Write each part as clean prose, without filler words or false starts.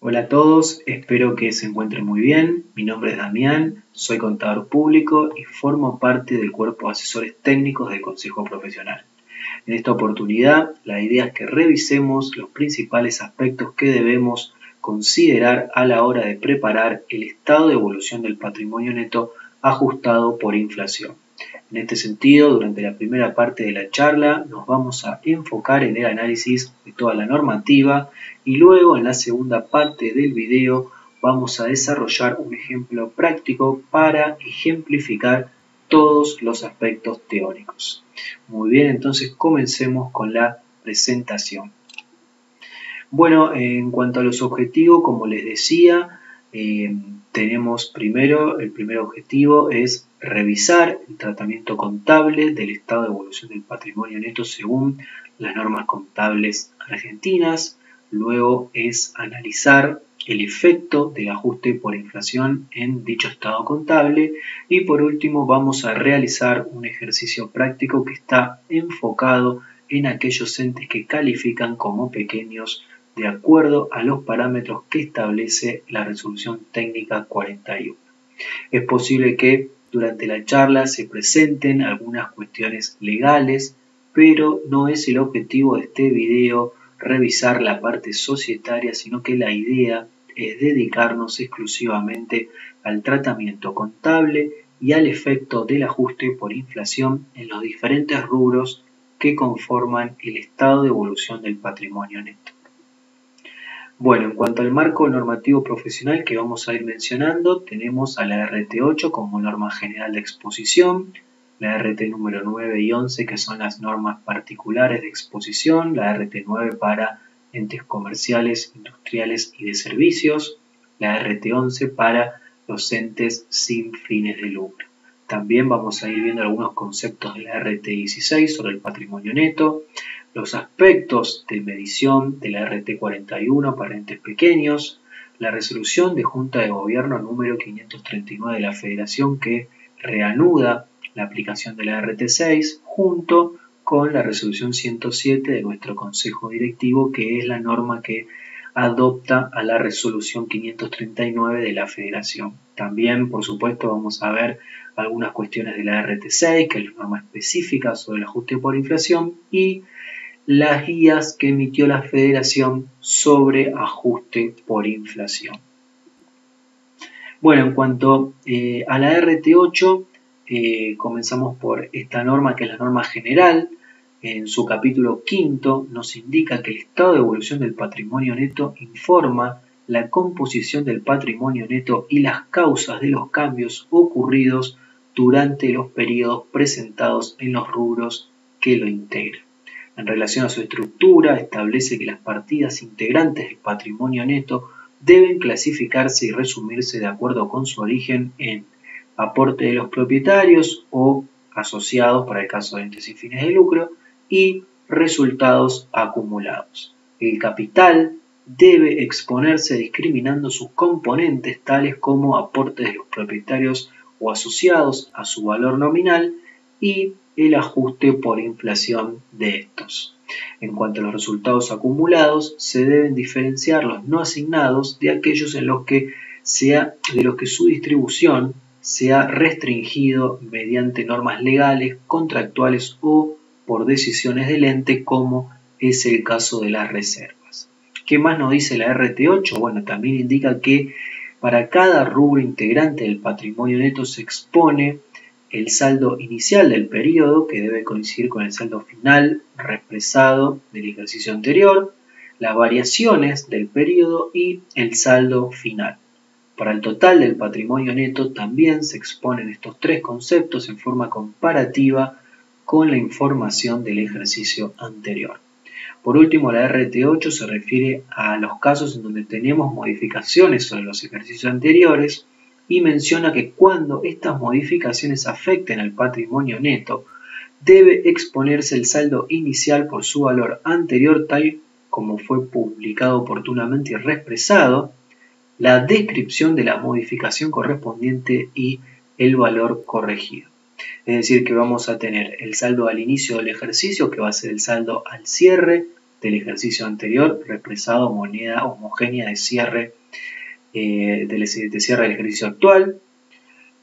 Hola a todos, espero que se encuentren muy bien. Mi nombre es Damián, soy contador público y formo parte del cuerpo de asesores técnicos del Consejo Profesional. En esta oportunidad, la idea es que revisemos los principales aspectos que debemos considerar a la hora de preparar el estado de evolución del patrimonio neto ajustado por inflación. En este sentido, durante la primera parte de la charla nos vamos a enfocar en el análisis de toda la normativa y luego en la segunda parte del video vamos a desarrollar un ejemplo práctico para ejemplificar todos los aspectos teóricos. Muy bien, entonces comencemos con la presentación. Bueno, en cuanto a los objetivos, como les decía, tenemos el primer objetivo es revisar el tratamiento contable del estado de evolución del patrimonio neto según las normas contables argentinas. Luego es analizar el efecto del ajuste por inflación en dicho estado contable. Y por último vamos a realizar un ejercicio práctico que está enfocado en aquellos entes que califican como pequeños de acuerdo a los parámetros que establece la resolución técnica 41. Es posible que durante la charla se presenten algunas cuestiones legales, pero no es el objetivo de este video revisar la parte societaria, sino que la idea es dedicarnos exclusivamente al tratamiento contable y al efecto del ajuste por inflación en los diferentes rubros que conforman el estado de evolución del patrimonio neto. Bueno, en cuanto al marco normativo profesional que vamos a ir mencionando, tenemos a la RT8 como norma general de exposición, la RT número 9 y 11 que son las normas particulares de exposición, la RT9 para entes comerciales, industriales y de servicios, la RT11 para los entes sin fines de lucro. También vamos a ir viendo algunos conceptos de la RT16 sobre el patrimonio neto, los aspectos de medición de la RT41 para entes pequeños, la resolución de Junta de Gobierno número 539 de la Federación que reanuda la aplicación de la RT6 junto con la resolución 107 de nuestro Consejo Directivo que es la norma que adopta a la resolución 539 de la Federación. También, por supuesto, vamos a ver algunas cuestiones de la RT6, que es la norma específica sobre el ajuste por inflación, y las guías que emitió la Federación sobre ajuste por inflación. Bueno, en cuanto a la RT8, comenzamos por esta norma que es la norma general. En su capítulo quinto nos indica que el estado de evolución del patrimonio neto informa la composición del patrimonio neto y las causas de los cambios ocurridos durante los periodos presentados en los rubros que lo integran. En relación a su estructura, establece que las partidas integrantes del patrimonio neto deben clasificarse y resumirse de acuerdo con su origen en aporte de los propietarios o asociados para el caso de entes sin fines de lucro y resultados acumulados. El capital debe exponerse discriminando sus componentes tales como aportes de los propietarios o asociados a su valor nominal y el ajuste por inflación de estos. En cuanto a los resultados acumulados, se deben diferenciar los no asignados de aquellos en los que su distribución se ha restringido mediante normas legales, contractuales o por decisiones del ente, como es el caso de las reservas. ¿Qué más nos dice la RT8? Bueno, también indica que para cada rubro integrante del patrimonio neto se expone el saldo inicial del periodo, que debe coincidir con el saldo final represado del ejercicio anterior, las variaciones del periodo y el saldo final. Para el total del patrimonio neto también se exponen estos tres conceptos en forma comparativa con la información del ejercicio anterior. Por último, la RT8 se refiere a los casos en donde tenemos modificaciones sobre los ejercicios anteriores y menciona que cuando estas modificaciones afecten al patrimonio neto, debe exponerse el saldo inicial por su valor anterior tal como fue publicado oportunamente y reexpresado, la descripción de la modificación correspondiente y el valor corregido. Es decir, que vamos a tener el saldo al inicio del ejercicio, que va a ser el saldo al cierre del ejercicio anterior, represado moneda homogénea de cierre del cierre del ejercicio actual.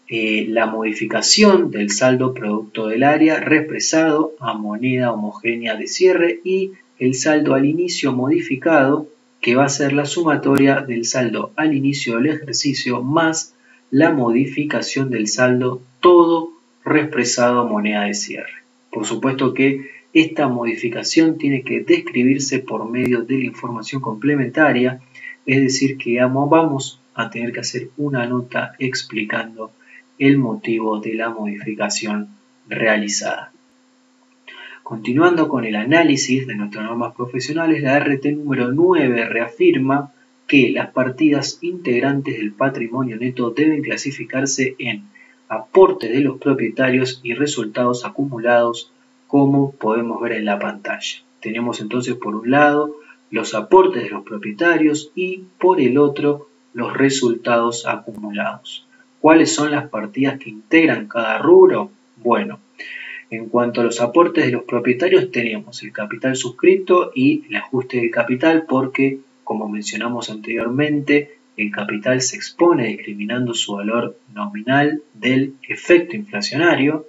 La modificación del saldo producto del área represado a moneda homogénea de cierre y el saldo al inicio modificado, que va a ser la sumatoria del saldo al inicio del ejercicio más la modificación del saldo, todo represado a moneda de cierre. Por supuesto que esta modificación tiene que describirse por medio de la información complementaria, es decir, que vamos a tener que hacer una nota explicando el motivo de la modificación realizada. Continuando con el análisis de nuestras normas profesionales, la RT número 9 reafirma que las partidas integrantes del patrimonio neto deben clasificarse en aportes de los propietarios y resultados acumulados, como podemos ver en la pantalla. Tenemos entonces por un lado los aportes de los propietarios y por el otro los resultados acumulados. ¿Cuáles son las partidas que integran cada rubro? Bueno, en cuanto a los aportes de los propietarios tenemos el capital suscrito y el ajuste del capital porque, como mencionamos anteriormente, el capital se expone discriminando su valor nominal del efecto inflacionario.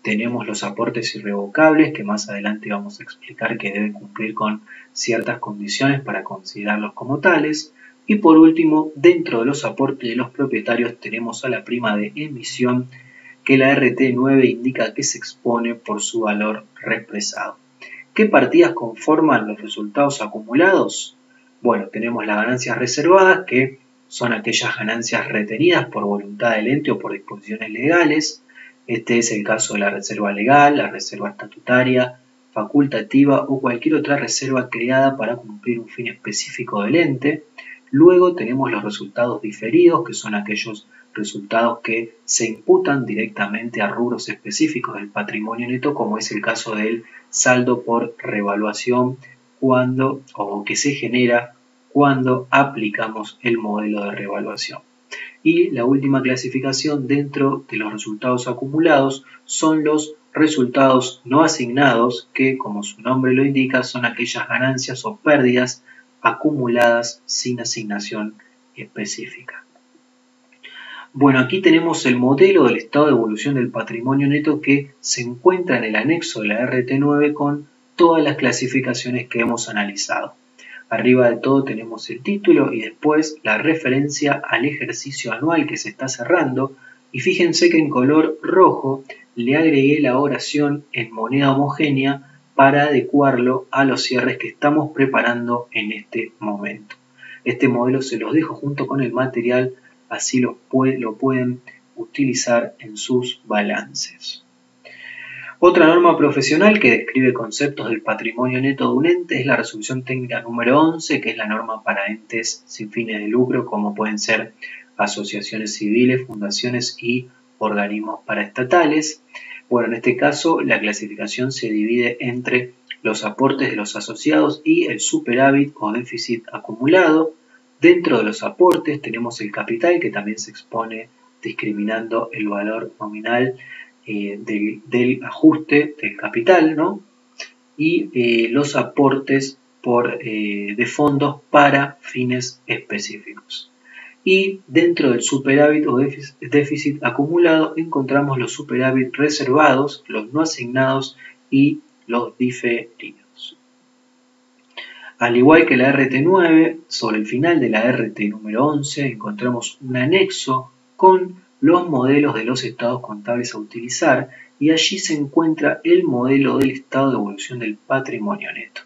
Tenemos los aportes irrevocables que más adelante vamos a explicar que deben cumplir con ciertas condiciones para considerarlos como tales. Y por último, dentro de los aportes de los propietarios tenemos a la prima de emisión que la RT9 indica que se expone por su valor represado. ¿Qué partidas conforman los resultados acumulados? Bueno, tenemos las ganancias reservadas, que son aquellas ganancias retenidas por voluntad del ente o por disposiciones legales. Este es el caso de la reserva legal, la reserva estatutaria, facultativa o cualquier otra reserva creada para cumplir un fin específico del ente. Luego tenemos los resultados diferidos, que son aquellos resultados que se imputan directamente a rubros específicos del patrimonio neto, como es el caso del saldo por revaluación que se genera cuando aplicamos el modelo de revaluación. Y la última clasificación dentro de los resultados acumulados son los resultados no asignados, que como su nombre lo indica son aquellas ganancias o pérdidas acumuladas sin asignación específica. Bueno, aquí tenemos el modelo del estado de evolución del patrimonio neto que se encuentra en el anexo de la RT9 con todas las clasificaciones que hemos analizado. Arriba de todo tenemos el título y después la referencia al ejercicio anual que se está cerrando. Y fíjense que en color rojo le agregué la oración en moneda homogénea para adecuarlo a los cierres que estamos preparando en este momento. Este modelo se los dejo junto con el material, así lo pueden utilizar en sus balances. Otra norma profesional que describe conceptos del patrimonio neto de un ente es la resolución técnica número 11, que es la norma para entes sin fines de lucro, como pueden ser asociaciones civiles, fundaciones y organismos paraestatales. Bueno, en este caso la clasificación se divide entre los aportes de los asociados y el superávit o déficit acumulado. Dentro de los aportes tenemos el capital, que también se expone discriminando el valor nominal del ajuste del capital, ¿no? Y los aportes de fondos para fines específicos. Y dentro del superávit o déficit acumulado encontramos los superávit reservados, los no asignados y los diferidos. Al igual que la RT9, sobre el final de la RT número 11 encontramos un anexo con los modelos de los estados contables a utilizar y allí se encuentra el modelo del estado de evolución del patrimonio neto.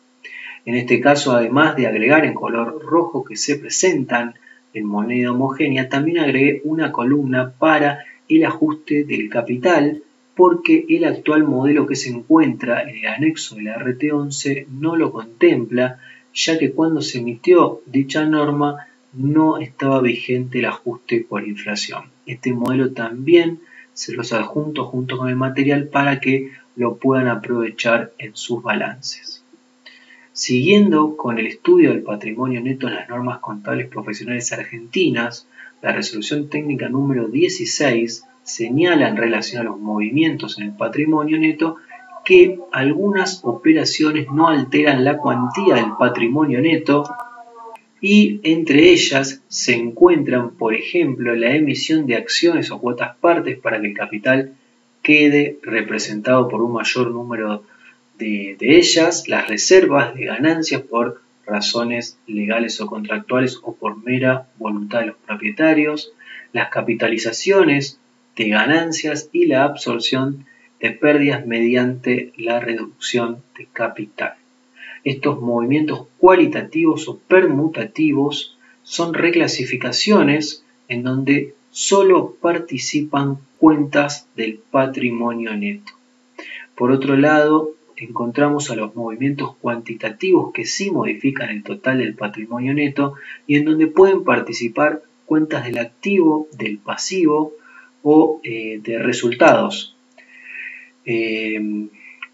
En este caso, además de agregar en color rojo que se presentan en moneda homogénea, también agregué una columna para el ajuste del capital porque el actual modelo que se encuentra en el anexo de la RT11 no lo contempla, ya que cuando se emitió dicha norma no estaba vigente el ajuste por inflación. Este modelo también se los adjunto junto con el material para que lo puedan aprovechar en sus balances. Siguiendo con el estudio del patrimonio neto en las normas contables profesionales argentinas, la resolución técnica número 16 señala en relación a los movimientos en el patrimonio neto que algunas operaciones no alteran la cuantía del patrimonio neto y entre ellas se encuentran, por ejemplo, la emisión de acciones o cuotas partes para que el capital quede representado por un mayor número de ellas, las reservas de ganancias por razones legales o contractuales o por mera voluntad de los propietarios, las capitalizaciones de ganancias y la absorción de pérdidas mediante la reducción de capital. Estos movimientos cualitativos o permutativos son reclasificaciones en donde solo participan cuentas del patrimonio neto. Por otro lado, encontramos a los movimientos cuantitativos que sí modifican el total del patrimonio neto y en donde pueden participar cuentas del activo, del pasivo o de resultados,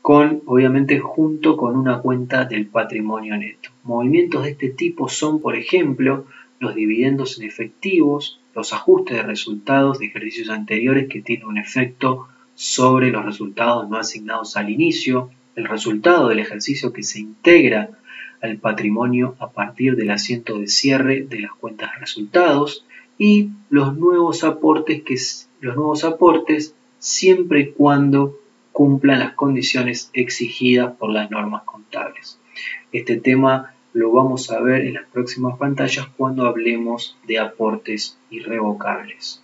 obviamente junto con una cuenta del patrimonio neto. Movimientos de este tipo son, por ejemplo, los dividendos en efectivos, los ajustes de resultados de ejercicios anteriores que tienen un efecto sobre los resultados no asignados al inicio, el resultado del ejercicio que se integra al patrimonio a partir del asiento de cierre de las cuentas de resultados y los nuevos aportes siempre y cuando cumplan las condiciones exigidas por las normas contables. Este tema lo vamos a ver en las próximas pantallas cuando hablemos de aportes irrevocables.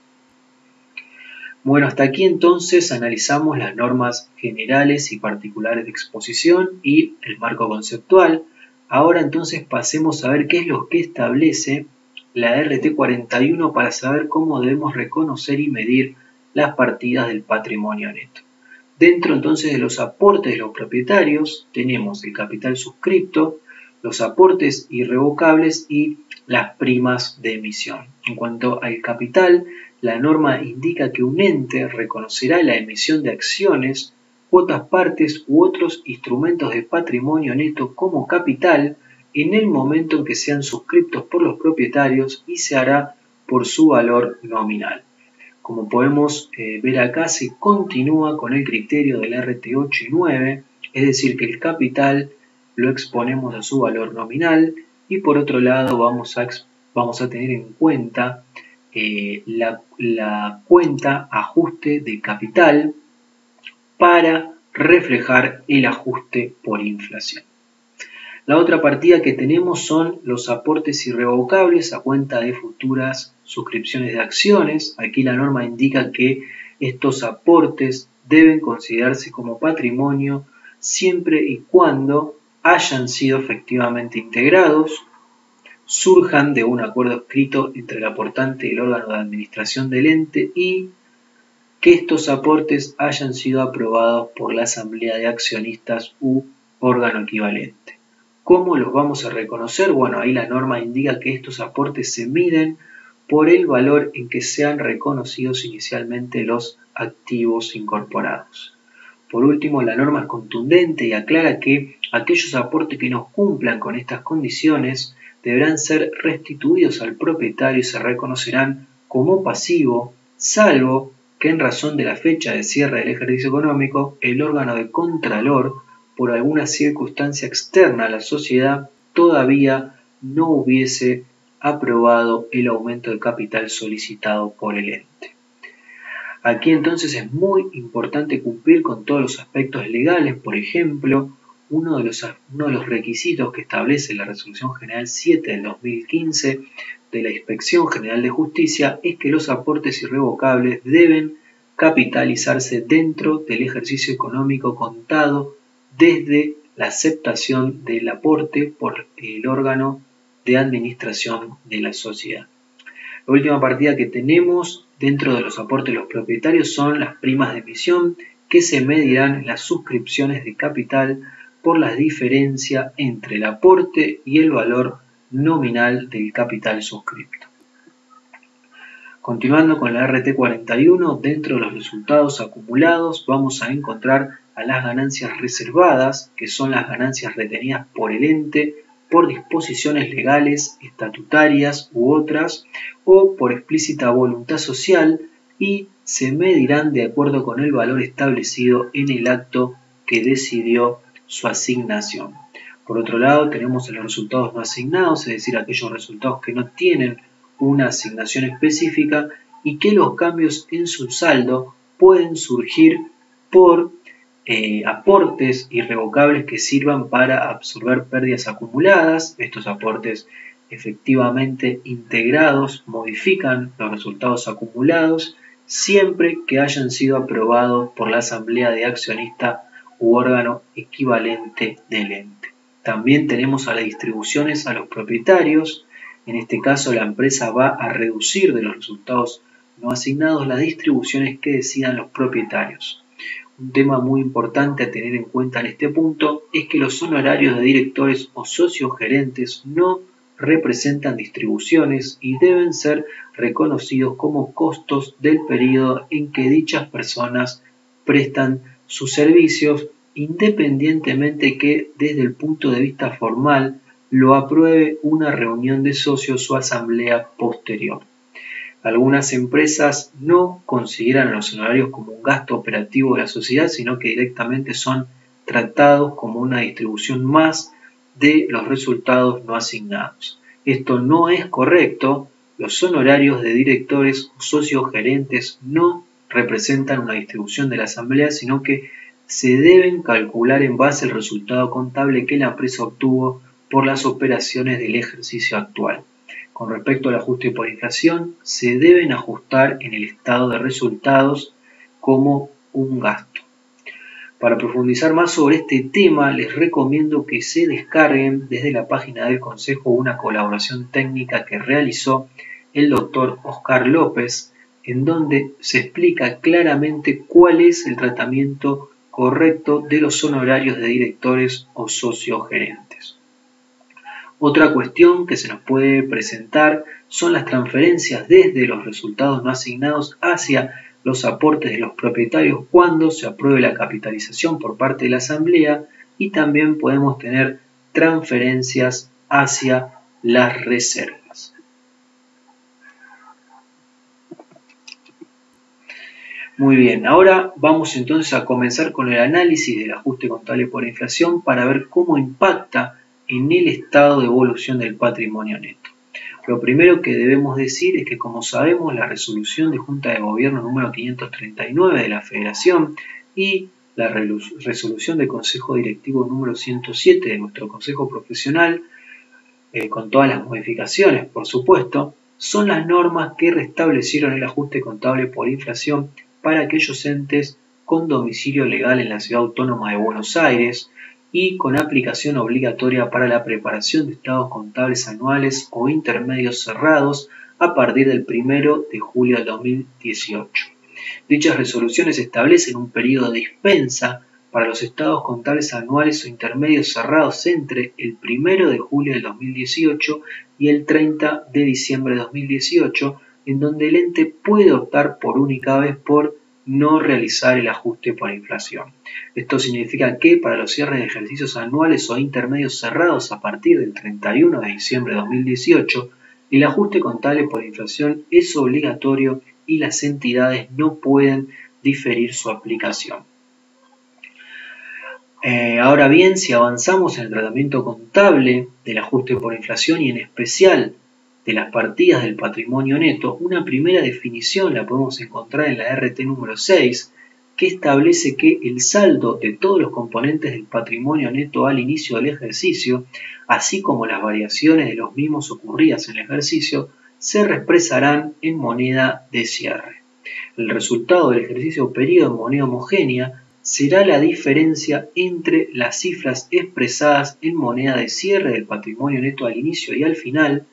Bueno, hasta aquí entonces analizamos las normas generales y particulares de exposición y el marco conceptual. Ahora entonces pasemos a ver qué es lo que establece la RT41 para saber cómo debemos reconocer y medir las partidas del patrimonio neto. Dentro entonces de los aportes de los propietarios tenemos el capital suscripto, los aportes irrevocables y las primas de emisión. En cuanto al capital, la norma indica que un ente reconocerá la emisión de acciones, cuotas partes u otros instrumentos de patrimonio neto como capital en el momento en que sean suscriptos por los propietarios y se hará por su valor nominal. Como podemos ver acá, se continúa con el criterio del RT8 y 9, es decir, que el capital lo exponemos a su valor nominal y por otro lado vamos a tener en cuenta la cuenta ajuste de capital para reflejar el ajuste por inflación. La otra partida que tenemos son los aportes irrevocables a cuenta de futuras suscripciones de acciones. Aquí la norma indica que estos aportes deben considerarse como patrimonio siempre y cuando hayan sido efectivamente integrados, surjan de un acuerdo escrito entre el aportante y el órgano de administración del ente y que estos aportes hayan sido aprobados por la asamblea de accionistas u órgano equivalente. ¿Cómo los vamos a reconocer? Bueno, ahí la norma indica que estos aportes se miden por el valor en que sean reconocidos inicialmente los activos incorporados. Por último, la norma es contundente y aclara que aquellos aportes que no cumplan con estas condiciones deberán ser restituidos al propietario y se reconocerán como pasivo, salvo que en razón de la fecha de cierre del ejercicio económico, el órgano de contralor, por alguna circunstancia externa a la sociedad, todavía no hubiese aprobado el aumento de capital solicitado por el ente. Aquí entonces es muy importante cumplir con todos los aspectos legales. Por ejemplo, uno de los requisitos que establece la Resolución General 7 del 2015 de la Inspección General de Justicia es que los aportes irrevocables deben capitalizarse dentro del ejercicio económico contado desde la aceptación del aporte por el órgano de administración de la sociedad. La última partida que tenemos dentro de los aportes de los propietarios son las primas de emisión que se medirán en las suscripciones de capital por la diferencia entre el aporte y el valor nominal del capital suscripto. Continuando con la RT41, dentro de los resultados acumulados vamos a encontrar a las ganancias reservadas, que son las ganancias retenidas por el ente por disposiciones legales, estatutarias u otras, o por explícita voluntad social, y se medirán de acuerdo con el valor establecido en el acto que decidió su asignación. Por otro lado, tenemos los resultados no asignados, es decir, aquellos resultados que no tienen una asignación específica y que los cambios en su saldo pueden surgir por aportes irrevocables que sirvan para absorber pérdidas acumuladas. Estos aportes efectivamente integrados modifican los resultados acumulados siempre que hayan sido aprobados por la asamblea de accionistas u órgano equivalente del ente. También tenemos a las distribuciones a los propietarios. En este caso, la empresa va a reducir de los resultados no asignados las distribuciones que decidan los propietarios. Un tema muy importante a tener en cuenta en este punto es que los honorarios de directores o socios gerentes no representan distribuciones y deben ser reconocidos como costos del periodo en que dichas personas prestan sus servicios, independientemente que desde el punto de vista formal lo apruebe una reunión de socios o asamblea posterior. Algunas empresas no consideran los honorarios como un gasto operativo de la sociedad, sino que directamente son tratados como una distribución más de los resultados no asignados. Esto no es correcto. Los honorarios de directores o socios gerentes no representan una distribución de la asamblea, sino que se deben calcular en base al resultado contable que la empresa obtuvo por las operaciones del ejercicio actual. Con respecto al ajuste por inflación, se deben ajustar en el estado de resultados como un gasto. Para profundizar más sobre este tema, les recomiendo que se descarguen desde la página del Consejo una colaboración técnica que realizó el doctor Oscar López, en donde se explica claramente cuál es el tratamiento correcto de los honorarios de directores o socios gerentes. Otra cuestión que se nos puede presentar son las transferencias desde los resultados no asignados hacia los aportes de los propietarios cuando se apruebe la capitalización por parte de la asamblea, y también podemos tener transferencias hacia las reservas. Muy bien, ahora vamos entonces a comenzar con el análisis del ajuste contable por inflación para ver cómo impacta en el estado de evolución del patrimonio neto. Lo primero que debemos decir es que, como sabemos, la resolución de Junta de Gobierno número 539 de la Federación y la resolución del Consejo Directivo número 107 de nuestro Consejo Profesional, con todas las modificaciones, por supuesto, son las normas que restablecieron el ajuste contable por inflación para aquellos entes con domicilio legal en la Ciudad Autónoma de Buenos Aires y con aplicación obligatoria para la preparación de estados contables anuales o intermedios cerrados a partir del 1 de julio del 2018. Dichas resoluciones establecen un periodo de dispensa para los estados contables anuales o intermedios cerrados entre el 1 de julio del 2018 y el 30 de diciembre de 2018, en donde el ente puede optar por única vez por no realizar el ajuste por inflación. Esto significa que para los cierres de ejercicios anuales o intermedios cerrados a partir del 31 de diciembre de 2018, el ajuste contable por inflación es obligatorio y las entidades no pueden diferir su aplicación. Ahora bien, si avanzamos en el tratamiento contable del ajuste por inflación y en especial de las partidas del patrimonio neto, una primera definición la podemos encontrar en la RT número 6, que establece que el saldo de todos los componentes del patrimonio neto al inicio del ejercicio, así como las variaciones de los mismos ocurridas en el ejercicio, se expresarán en moneda de cierre. El resultado del ejercicio periodo en moneda homogénea será la diferencia entre las cifras expresadas en moneda de cierre del patrimonio neto al inicio y al final,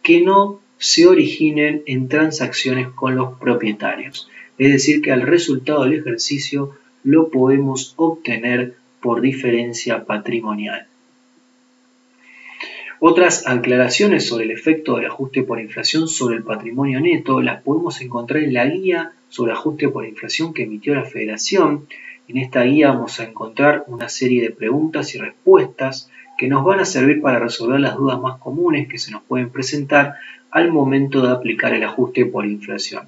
que no se originen en transacciones con los propietarios. Es decir, que al resultado del ejercicio lo podemos obtener por diferencia patrimonial. Otras aclaraciones sobre el efecto del ajuste por inflación sobre el patrimonio neto las podemos encontrar en la guía sobre ajuste por inflación que emitió la Federación. En esta guía vamos a encontrar una serie de preguntas y respuestas que nos van a servir para resolver las dudas más comunes que se nos pueden presentar al momento de aplicar el ajuste por inflación.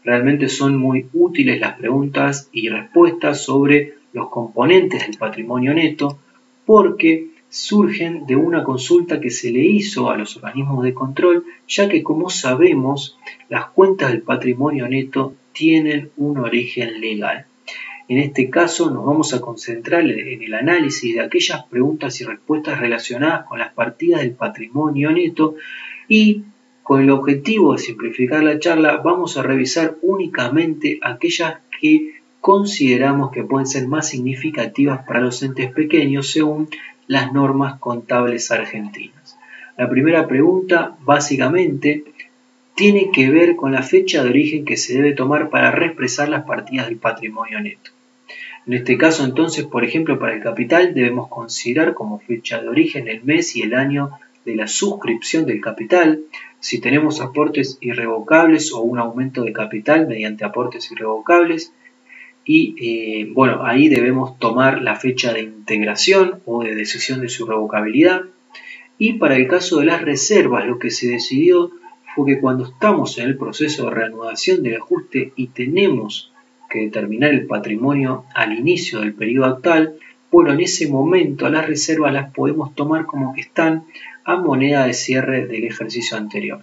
Realmente son muy útiles las preguntas y respuestas sobre los componentes del patrimonio neto porque surgen de una consulta que se le hizo a los organismos de control, ya que como sabemos, las cuentas del patrimonio neto tienen un origen legal. En este caso nos vamos a concentrar en el análisis de aquellas preguntas y respuestas relacionadas con las partidas del patrimonio neto y con el objetivo de simplificar la charla vamos a revisar únicamente aquellas que consideramos que pueden ser más significativas para los entes pequeños según las normas contables argentinas. La primera pregunta básicamente tiene que ver con la fecha de origen que se debe tomar para reexpresar las partidas del patrimonio neto. En este caso entonces, por ejemplo, para el capital debemos considerar como fecha de origen el mes y el año de la suscripción del capital. Si tenemos aportes irrevocables o un aumento de capital mediante aportes irrevocables, y bueno, ahí debemos tomar la fecha de integración o de decisión de su revocabilidad. Y para el caso de las reservas, lo que se decidió fue que cuando estamos en el proceso de reanudación del ajuste y tenemos que determinar el patrimonio al inicio del periodo actual, bueno, en ese momento las reservas las podemos tomar como que están a moneda de cierre del ejercicio anterior.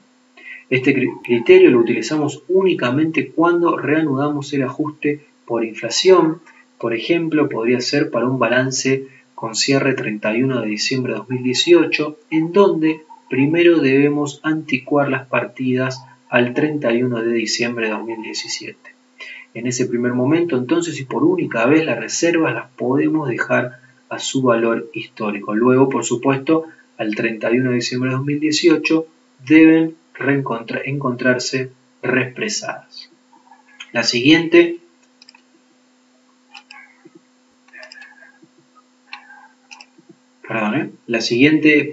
Este criterio lo utilizamos únicamente cuando reanudamos el ajuste por inflación. Por ejemplo, podría ser para un balance con cierre 31 de diciembre de 2018, en donde primero debemos anticuar las partidas al 31 de diciembre de 2017. En ese primer momento, entonces, y por única vez, las reservas las podemos dejar a su valor histórico. Luego, por supuesto, al 31 de diciembre de 2018 deben encontrarse reexpresadas. La siguiente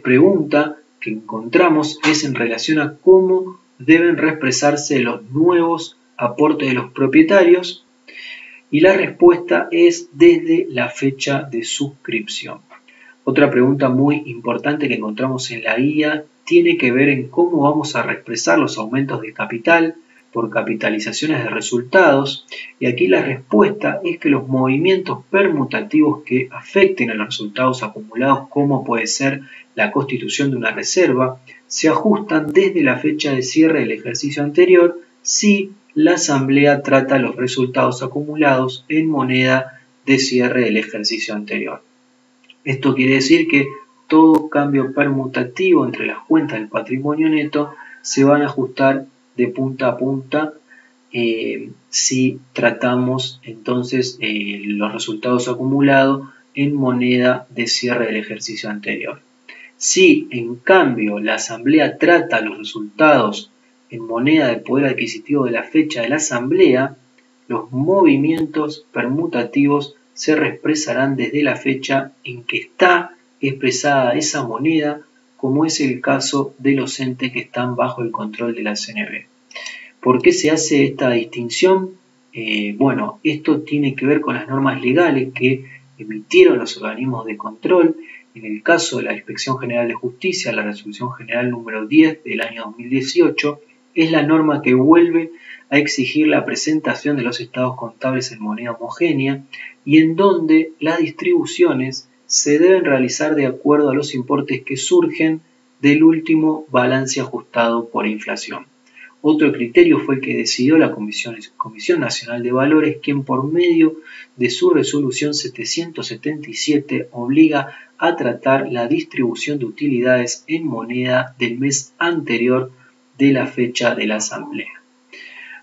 pregunta que encontramos es en relación a cómo deben reexpresarse los nuevos aportes de los propietarios y la respuesta es desde la fecha de suscripción. Otra pregunta muy importante que encontramos en la guía tiene que ver en cómo vamos a reexpresar los aumentos de capital por capitalizaciones de resultados, y aquí la respuesta es que los movimientos permutativos que afecten a los resultados acumulados, como puede ser la constitución de una reserva, se ajustan desde la fecha de cierre del ejercicio anterior si la asamblea trata los resultados acumulados en moneda de cierre del ejercicio anterior. Esto quiere decir que todo cambio permutativo entre las cuentas del patrimonio neto se van a ajustar de punta a punta si tratamos entonces los resultados acumulados en moneda de cierre del ejercicio anterior. Si en cambio la asamblea trata los resultados en moneda de poder adquisitivo de la fecha de la asamblea, los movimientos permutativos se reexpresarán desde la fecha en que está expresada esa moneda, como es el caso de los entes que están bajo el control de la CNB. ¿Por qué se hace esta distinción? Bueno, esto tiene que ver con las normas legales que emitieron los organismos de control. En el caso de la Inspección General de Justicia, la Resolución General número 10 del año 2018, es la norma que vuelve a exigir la presentación de los estados contables en moneda homogénea y en donde las distribuciones se deben realizar de acuerdo a los importes que surgen del último balance ajustado por inflación. Otro criterio fue el que decidió la Comisión Nacional de Valores, quien por medio de su resolución 777 obliga a tratar la distribución de utilidades en moneda del mes anterior de la fecha de la asamblea.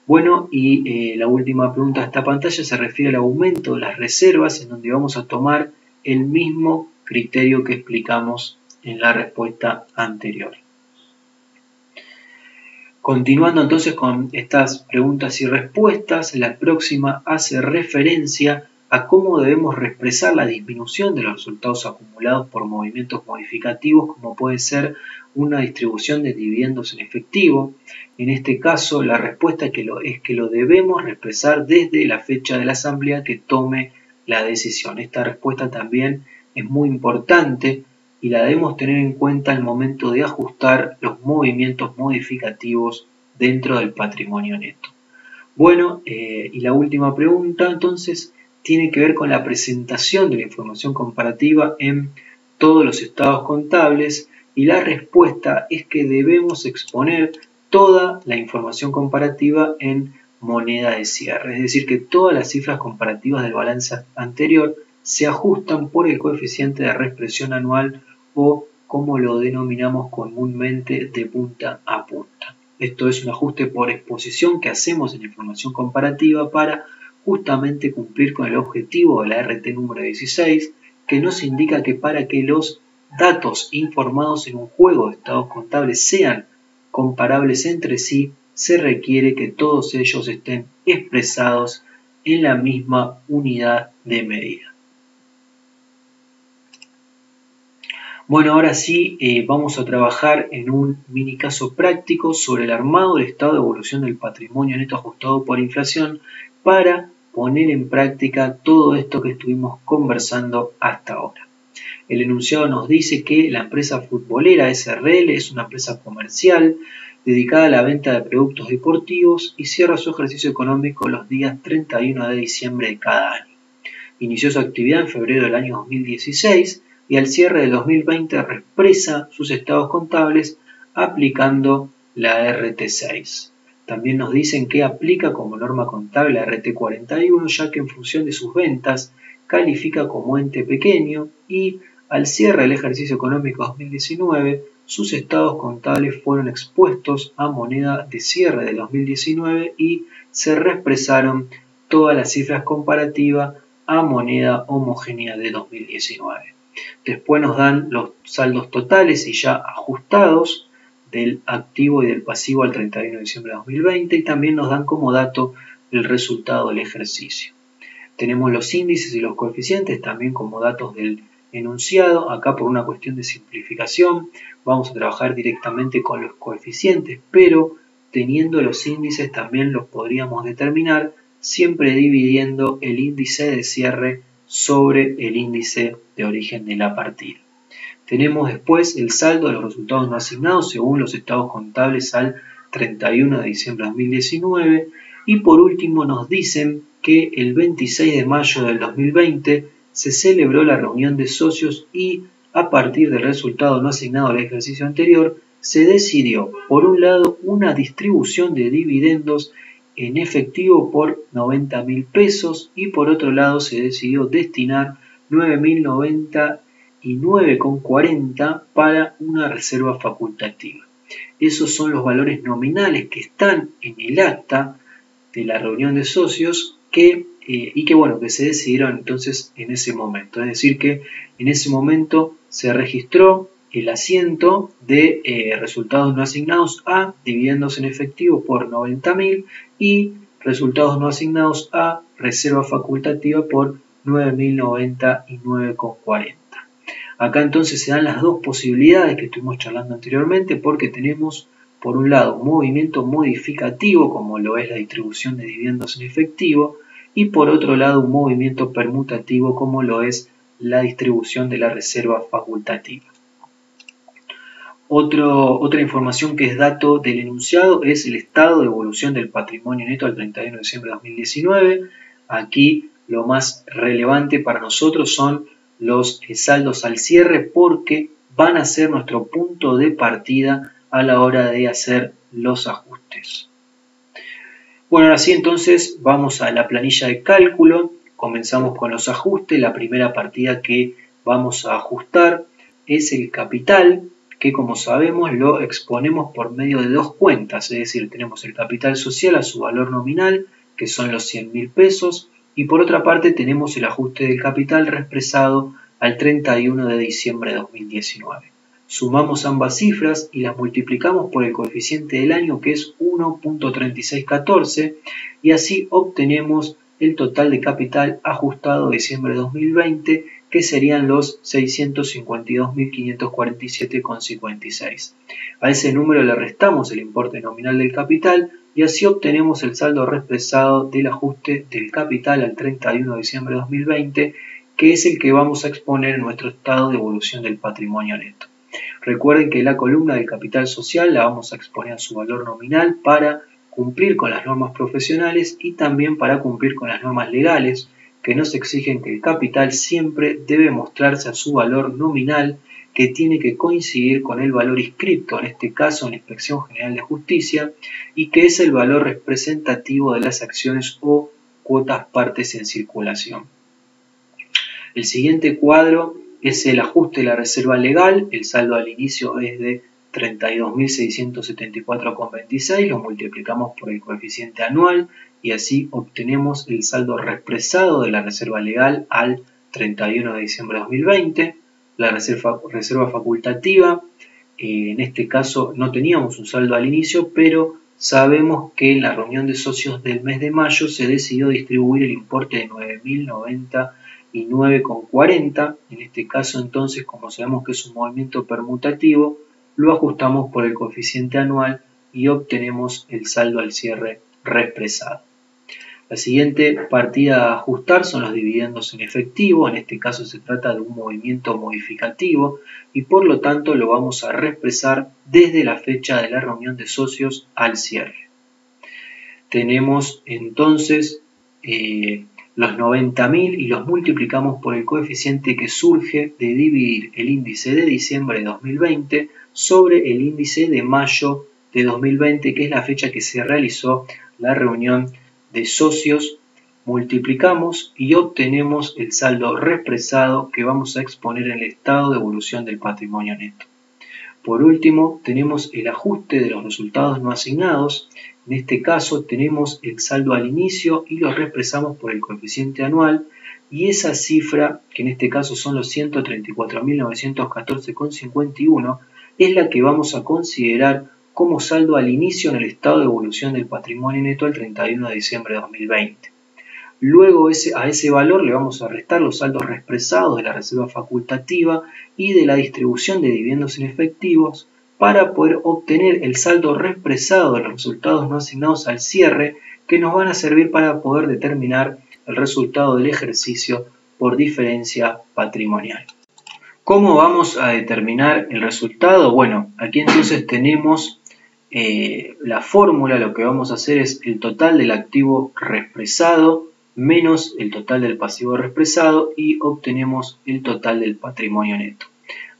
Bueno, y la última pregunta de esta pantalla se refiere al aumento de las reservas, en donde vamos a tomar el mismo criterio que explicamos en la respuesta anterior. Continuando entonces con estas preguntas y respuestas, la próxima hace referencia a cómo debemos reexpresar la disminución de los resultados acumulados por movimientos modificativos, como puede ser una distribución de dividendos en efectivo. En este caso, la respuesta es que lo debemos reexpresar desde la fecha de la asamblea que tome la decisión. Esta respuesta también es muy importante y la debemos tener en cuenta al momento de ajustar los movimientos modificativos dentro del patrimonio neto. Bueno, y la última pregunta entonces tiene que ver con la presentación de la información comparativa en todos los estados contables y la respuesta es que debemos exponer toda la información comparativa en moneda de cierre, es decir, que todas las cifras comparativas del balance anterior se ajustan por el coeficiente de reexpresión anual o como lo denominamos comúnmente de punta a punta. Esto es un ajuste por exposición que hacemos en la información comparativa para justamente cumplir con el objetivo de la RT número 16, que nos indica que para que los datos informados en un juego de estados contables sean comparables entre sí, se requiere que todos ellos estén expresados en la misma unidad de medida. Bueno, ahora sí vamos a trabajar en un mini caso práctico sobre el armado del estado de evolución del patrimonio neto ajustado por inflación para poner en práctica todo esto que estuvimos conversando hasta ahora. El enunciado nos dice que la empresa futbolera SRL es una empresa comercial dedicada a la venta de productos deportivos y cierra su ejercicio económico los días 31 de diciembre de cada año. Inició su actividad en febrero del año 2016 y al cierre del 2020 reexpresa sus estados contables aplicando la RT6. También nos dicen que aplica como norma contable la RT41, ya que en función de sus ventas califica como ente pequeño y al cierre del ejercicio económico 2019, sus estados contables fueron expuestos a moneda de cierre del 2019 y se reexpresaron todas las cifras comparativas a moneda homogénea de 2019. Después nos dan los saldos totales y ya ajustados del activo y del pasivo al 31 de diciembre de 2020 y también nos dan como dato el resultado del ejercicio. Tenemos los índices y los coeficientes también como datos del enunciado. Acá por una cuestión de simplificación vamos a trabajar directamente con los coeficientes, pero teniendo los índices también los podríamos determinar siempre dividiendo el índice de cierre sobre el índice de origen de la partida. Tenemos después el saldo de los resultados no asignados según los estados contables al 31 de diciembre de 2019 y por último nos dicen que el 26 de mayo del 2020 se celebró la reunión de socios y a partir del resultado no asignado al ejercicio anterior se decidió por un lado una distribución de dividendos en efectivo por 90.000 pesos y por otro lado se decidió destinar 9.099,40 para una reserva facultativa. Esos son los valores nominales que están en el acta de la reunión de socios que se decidieron entonces en ese momento. Es decir que en ese momento se registró el asiento de resultados no asignados a dividendos en efectivo por 90.000 y resultados no asignados a reserva facultativa por 9.099,40. Acá entonces se dan las dos posibilidades que estuvimos charlando anteriormente porque tenemos por un lado un movimiento modificativo como lo es la distribución de dividendos en efectivo y por otro lado un movimiento permutativo como lo es la distribución de la reserva facultativa. Otra información que es dato del enunciado es el estado de evolución del patrimonio neto al 31 de diciembre de 2019. Aquí lo más relevante para nosotros son los saldos al cierre porque van a ser nuestro punto de partida a la hora de hacer los ajustes. Bueno, ahora sí entonces vamos a la planilla de cálculo. Comenzamos con los ajustes. La primera partida que vamos a ajustar es el capital, que como sabemos lo exponemos por medio de dos cuentas, es decir, tenemos el capital social a su valor nominal, que son los 100.000 pesos, y por otra parte tenemos el ajuste del capital reexpresado al 31 de diciembre de 2019. Sumamos ambas cifras y las multiplicamos por el coeficiente del año, que es 1.3614, y así obtenemos el total de capital ajustado de diciembre de 2020, que serían los 652.547,56. A ese número le restamos el importe nominal del capital y así obtenemos el saldo reexpresado del ajuste del capital al 31 de diciembre de 2020, que es el que vamos a exponer en nuestro estado de evolución del patrimonio neto. Recuerden que la columna del capital social la vamos a exponer a su valor nominal para cumplir con las normas profesionales y también para cumplir con las normas legales que nos exigen que el capital siempre debe mostrarse a su valor nominal, que tiene que coincidir con el valor inscripto, en este caso en la Inspección General de Justicia, y que es el valor representativo de las acciones o cuotas partes en circulación. El siguiente cuadro es el ajuste de la reserva legal. El saldo al inicio es de 32.674,26, lo multiplicamos por el coeficiente anual y así obtenemos el saldo represado de la reserva legal al 31 de diciembre de 2020. La reserva facultativa, en este caso no teníamos un saldo al inicio, pero sabemos que en la reunión de socios del mes de mayo se decidió distribuir el importe de 9.099,40. En este caso entonces, como sabemos que es un movimiento permutativo, lo ajustamos por el coeficiente anual y obtenemos el saldo al cierre represado. La siguiente partida a ajustar son los dividendos en efectivo. En este caso se trata de un movimiento modificativo y por lo tanto lo vamos a represar desde la fecha de la reunión de socios al cierre. Tenemos entonces los 90.000 y los multiplicamos por el coeficiente que surge de dividir el índice de diciembre de 2020 sobre el índice de mayo de 2020, que es la fecha que se realizó la reunión de socios. Multiplicamos y obtenemos el saldo represado que vamos a exponer en el estado de evolución del patrimonio neto. Por último, tenemos el ajuste de los resultados no asignados. En este caso tenemos el saldo al inicio y lo represamos por el coeficiente anual y esa cifra, que en este caso son los 134.914,51, es la que vamos a considerar como saldo al inicio en el estado de evolución del patrimonio neto al 31 de diciembre de 2020. Luego a ese valor le vamos a restar los saldos represados de la reserva facultativa y de la distribución de dividendos en efectivos para poder obtener el saldo represado de los resultados no asignados al cierre, que nos van a servir para poder determinar el resultado del ejercicio por diferencia patrimonial. ¿Cómo vamos a determinar el resultado? Bueno, aquí entonces tenemos la fórmula. Lo que vamos a hacer es el total del activo represado menos el total del pasivo represado y obtenemos el total del patrimonio neto.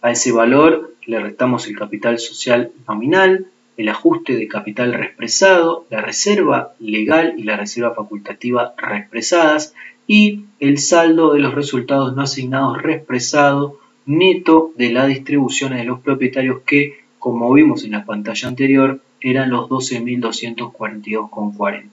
A ese valor le restamos el capital social nominal, el ajuste de capital represado, la reserva legal y la reserva facultativa represadas y el saldo de los resultados no asignados represado neto de la distribución de los propietarios que, como vimos en la pantalla anterior, eran los 12.242,40.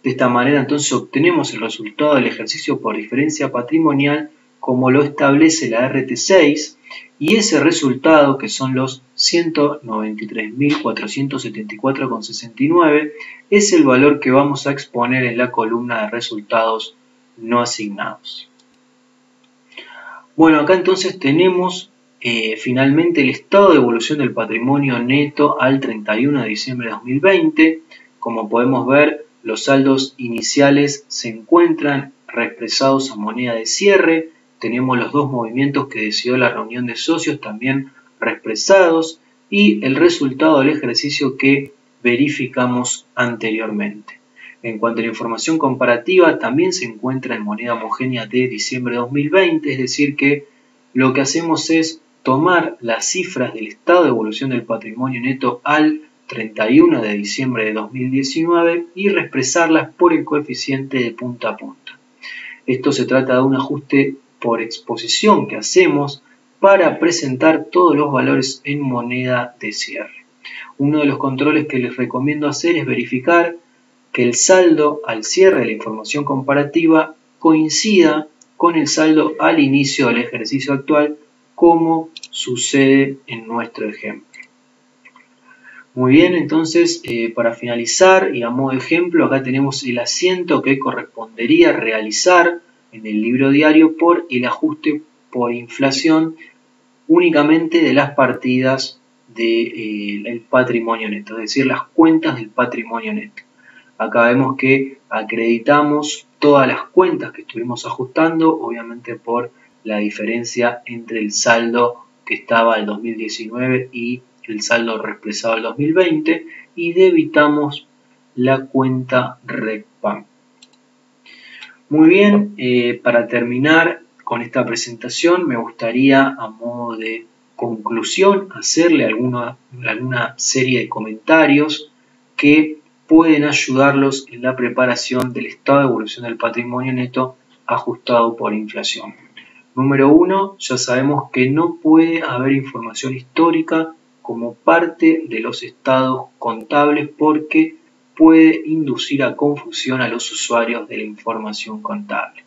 De esta manera entonces obtenemos el resultado del ejercicio por diferencia patrimonial como lo establece la RT6 y ese resultado, que son los 193.474,69, es el valor que vamos a exponer en la columna de resultados no asignados. Bueno, acá entonces tenemos finalmente el estado de evolución del patrimonio neto al 31 de diciembre de 2020. Como podemos ver, los saldos iniciales se encuentran represados a moneda de cierre. Tenemos los dos movimientos que decidió la reunión de socios también represados y el resultado del ejercicio que verificamos anteriormente. En cuanto a la información comparativa, también se encuentra en moneda homogénea de diciembre de 2020, es decir que lo que hacemos es tomar las cifras del estado de evolución del patrimonio neto al 31 de diciembre de 2019 y represarlas por el coeficiente de punta a punta. Esto se trata de un ajuste por exposición que hacemos para presentar todos los valores en moneda de cierre. Uno de los controles que les recomiendo hacer es verificar que el saldo al cierre de la información comparativa coincida con el saldo al inicio del ejercicio actual, como sucede en nuestro ejemplo. Muy bien, entonces para finalizar y a modo de ejemplo, acá tenemos el asiento que correspondería realizar en el libro diario por el ajuste por inflación únicamente de las partidas del patrimonio neto, es decir, las cuentas del patrimonio neto. Acá vemos que acreditamos todas las cuentas que estuvimos ajustando, obviamente por la diferencia entre el saldo que estaba el 2019 y el saldo represado del 2020 y debitamos la cuenta RECPAM. Muy bien, para terminar con esta presentación me gustaría, a modo de conclusión, hacerle alguna serie de comentarios que pueden ayudarlos en la preparación del estado de evolución del patrimonio neto ajustado por inflación. Número 1, ya sabemos que no puede haber información histórica como parte de los estados contables porque puede inducir a confusión a los usuarios de la información contable.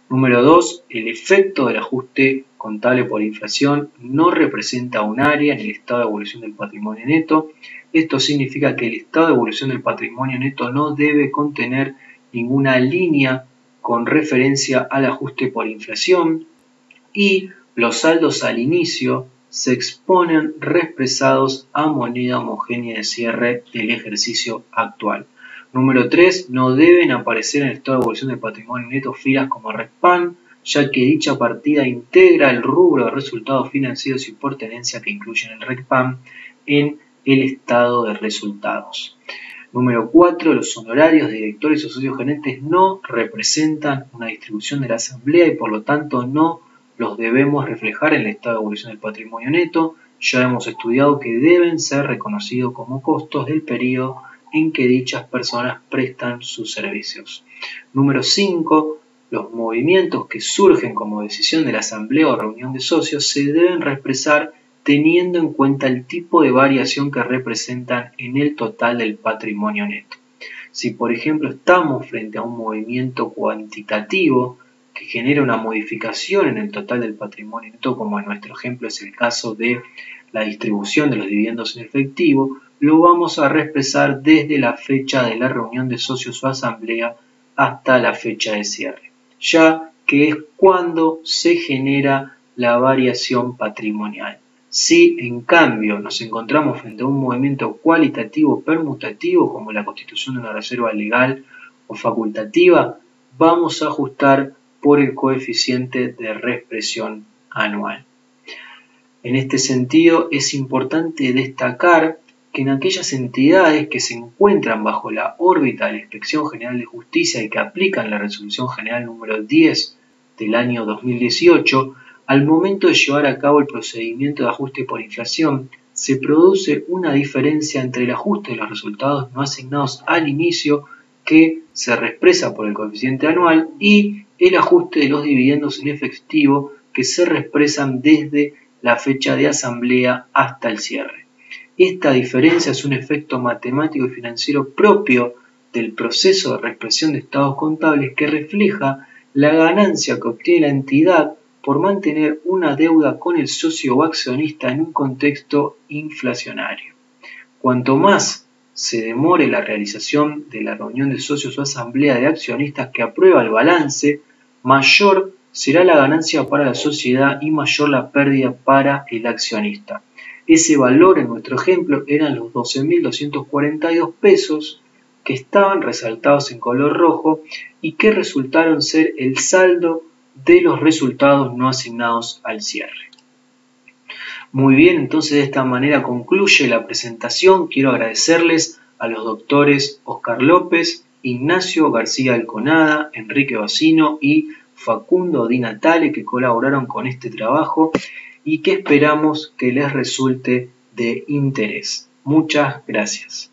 Número 2, el efecto del ajuste contable por inflación no representa un área en el estado de evolución del patrimonio neto. Esto significa que el estado de evolución del patrimonio neto no debe contener ninguna línea con referencia al ajuste por inflación y los saldos al inicio se exponen reexpresados a moneda homogénea de cierre del ejercicio actual. Número 3. No deben aparecer en el estado de evolución del patrimonio neto filas como RECPAM, ya que dicha partida integra el rubro de resultados financieros y por tenencia que incluyen el RECPAM en el estado de resultados. Número 4. Los honorarios de directores o socios gerentes no representan una distribución de la asamblea y por lo tanto no los debemos reflejar en el estado de evolución del patrimonio neto. Ya hemos estudiado que deben ser reconocidos como costos del periodo en que dichas personas prestan sus servicios. Número 5. Los movimientos que surgen como decisión de la asamblea o reunión de socios se deben reexpresar teniendo en cuenta el tipo de variación que representan en el total del patrimonio neto. Si, por ejemplo, estamos frente a un movimiento cuantitativo que genera una modificación en el total del patrimonio neto, como en nuestro ejemplo es el caso de la distribución de los dividendos en efectivo, lo vamos a reexpresar desde la fecha de la reunión de socios o asamblea hasta la fecha de cierre, ya que es cuando se genera la variación patrimonial. Si, en cambio, nos encontramos frente a un movimiento cualitativo permutativo, como la constitución de una reserva legal o facultativa, vamos a ajustar por el coeficiente de reexpresión anual. En este sentido, es importante destacar que en aquellas entidades que se encuentran bajo la órbita de la Inspección General de Justicia y que aplican la Resolución General número 10 del año 2018, al momento de llevar a cabo el procedimiento de ajuste por inflación, se produce una diferencia entre el ajuste de los resultados no asignados al inicio, que se reexpresa por el coeficiente anual, y el ajuste de los dividendos en efectivo, que se reexpresan desde la fecha de asamblea hasta el cierre. Esta diferencia es un efecto matemático y financiero propio del proceso de reexpresión de estados contables que refleja la ganancia que obtiene la entidad por mantener una deuda con el socio o accionista en un contexto inflacionario. Cuanto más se demore la realización de la reunión de socios o asamblea de accionistas que aprueba el balance, mayor será la ganancia para la sociedad y mayor la pérdida para el accionista. Ese valor en nuestro ejemplo eran los 12.242 pesos que estaban resaltados en color rojo y que resultaron ser el saldo de los resultados no asignados al cierre. Muy bien, entonces de esta manera concluye la presentación. Quiero agradecerles a los doctores Oscar López, Ignacio García Alconada, Enrique Bacino y Facundo Di Natale, que colaboraron con este trabajo y que esperamos que les resulte de interés. Muchas gracias.